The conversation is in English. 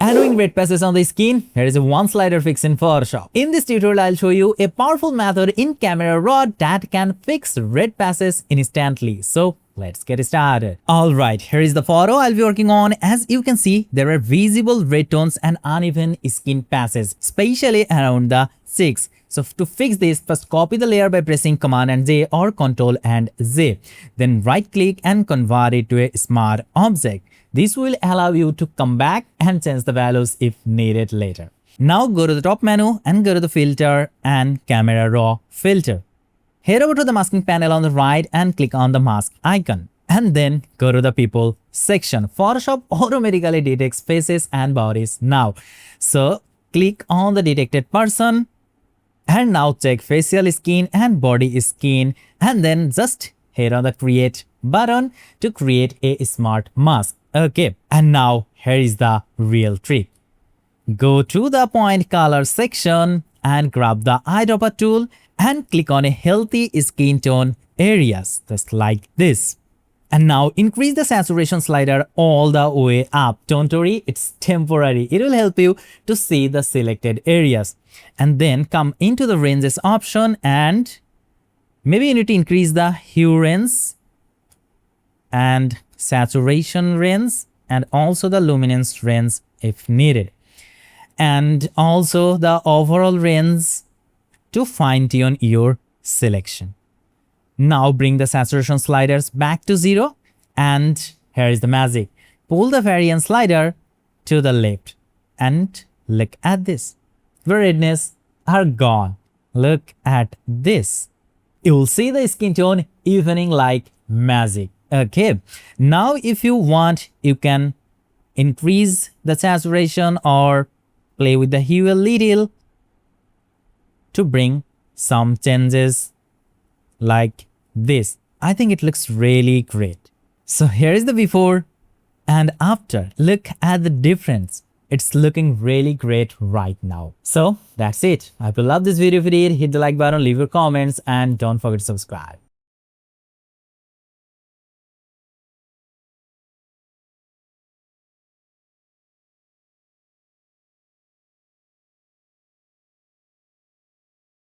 Handling red patches on the skin, here is a one slider fix in Photoshop. In this tutorial, I'll show you a powerful method in Camera Raw that can fix red patches instantly. So let's get started. Alright, here is the photo I'll be working on. As you can see, there are visible red tones and uneven skin patches, especially around the cheeks. So to fix this, first copy the layer by pressing Command and J or Ctrl and J. Then right click and convert it to a smart object. This will allow you to come back and change the values if needed later. Now go to the top menu and go to the filter and Camera Raw filter. Head over to the masking panel on the right and click on the mask icon. And then go to the people section. Photoshop automatically detects faces and bodies now. So click on the detected person and now check facial skin and body skin, and then just hit on the create button to create a smart mask. Okay, and now here is the real trick. Go to the point color section and grab the eyedropper tool and click on a healthy skin tone areas, just like this. And now increase the saturation slider all the way up. Don't worry, it's temporary. It will help you to see the selected areas. And then come into the ranges option and maybe you need to increase the hue range and saturation range and also the luminance range if needed. And also the overall range to fine-tune your selection. Now bring the saturation sliders back to 0 and here is the magic. Pull the variance slider to the left and look at this. The redness are gone. Look at this. You will see the skin tone evening like magic. Okay, now if you want, you can increase the saturation or play with the hue a little to bring some changes like this. I think it looks really great. So here is the before and after. Look at the difference. It's looking really great right now. So that's it. I hope you love this video. If you did, hit the like button, leave your comments, and don't forget to subscribe.